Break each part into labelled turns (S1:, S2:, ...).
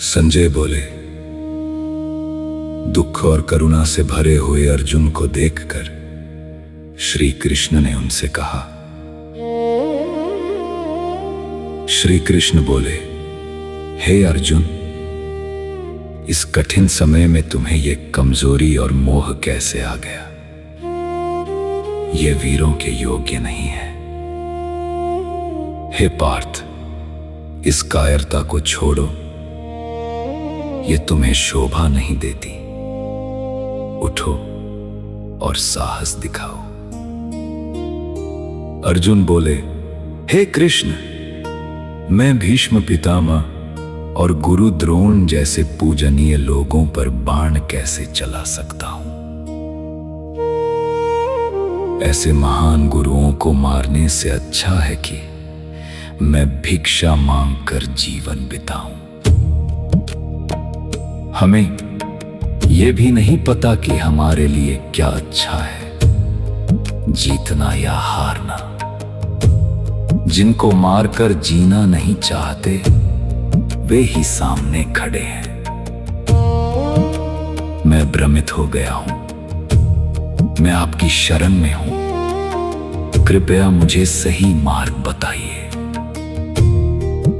S1: संजय बोले, दुख और करुणा से भरे हुए अर्जुन को देखकर श्री कृष्ण ने उनसे कहा। श्री कृष्ण बोले, हे अर्जुन, इस कठिन समय में तुम्हें यह कमजोरी और मोह कैसे आ गया? ये वीरों के योग्य नहीं है। हे पार्थ, इस कायरता को छोड़ो, ये तुम्हें शोभा नहीं देती। उठो और साहस दिखाओ। अर्जुन बोले, हे कृष्ण, मैं भीष्म पितामह और गुरु द्रोण जैसे पूजनीय लोगों पर बाण कैसे चला सकता हूं? ऐसे महान गुरुओं को मारने से अच्छा है कि मैं भिक्षा मांगकर जीवन बिताऊं। हमें यह भी नहीं पता कि हमारे लिए क्या अच्छा है, जीतना या हारना। जिनको मारकर जीना नहीं चाहते वे ही सामने खड़े हैं। मैं भ्रमित हो गया हूं, मैं आपकी शरण में हूं। कृपया मुझे सही मार्ग बताइए।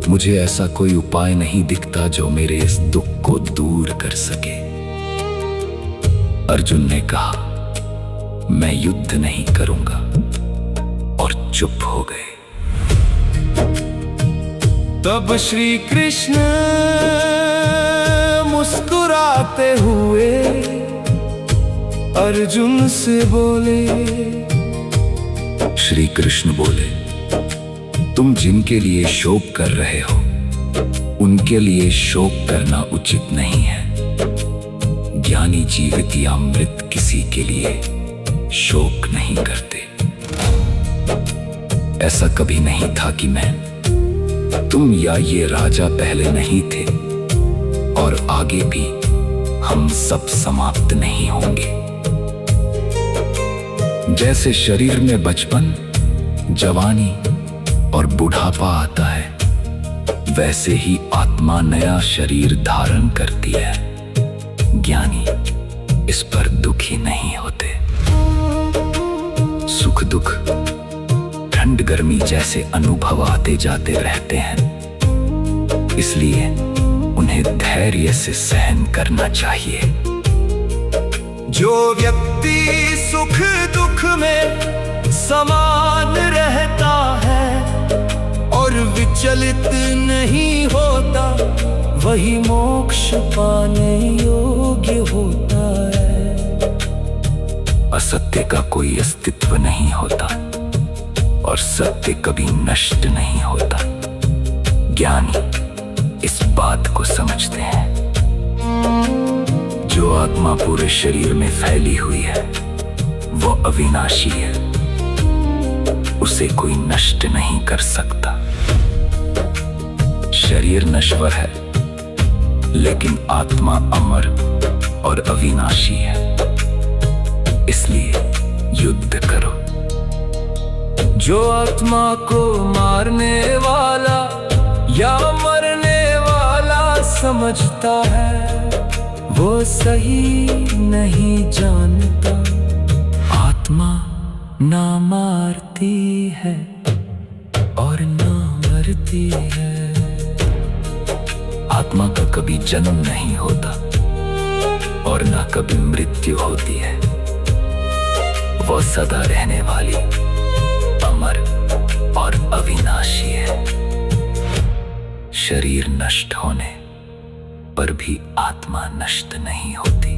S1: मुझे ऐसा कोई उपाय नहीं दिखता जो मेरे इस दुख को दूर कर सके। अर्जुन ने कहा, मैं युद्ध नहीं करूंगा, और चुप हो गए। तब श्री कृष्ण मुस्कुराते हुए अर्जुन से बोले। श्री कृष्ण बोले, तुम जिनके लिए शोक कर रहे हो उनके लिए शोक करना उचित नहीं है। ज्ञानी जीवित या मृत किसी के लिए शोक नहीं करते। ऐसा कभी नहीं था कि मैं, तुम या ये राजा पहले नहीं थे, और आगे भी हम सब समाप्त नहीं होंगे। जैसे शरीर में बचपन, जवानी और बुढ़ापा आता है, वैसे ही आत्मा नया शरीर धारण करती है। ज्ञानी इस पर दुखी नहीं होते। सुख दुख, ठंड गर्मी जैसे अनुभव आते जाते रहते हैं, इसलिए उन्हें धैर्य से सहन करना चाहिए। जो व्यक्ति सुख दुख में समान रहता है और विचलित नहीं होता, वही मोक्ष पाने योग्य होता है। असत्य का कोई अस्तित्व नहीं होता और सत्य कभी नष्ट नहीं होता। ज्ञानी इस बात को समझते हैं। जो आत्मा पूरे शरीर में फैली हुई है वो अविनाशी है, उसे कोई नष्ट नहीं कर सकता। शरीर नश्वर है लेकिन आत्मा अमर और अविनाशी है। इसलिए युद्ध करो। जो आत्मा को मारने वाला या मरने वाला समझता है वो सही नहीं जानता। आत्मा ना मारती है और ना मरती है। आत्मा का कभी जन्म नहीं होता और ना कभी मृत्यु होती है। वो सदा रहने वाली, अमर और अविनाशी है। शरीर नष्ट होने पर भी आत्मा नष्ट नहीं होती।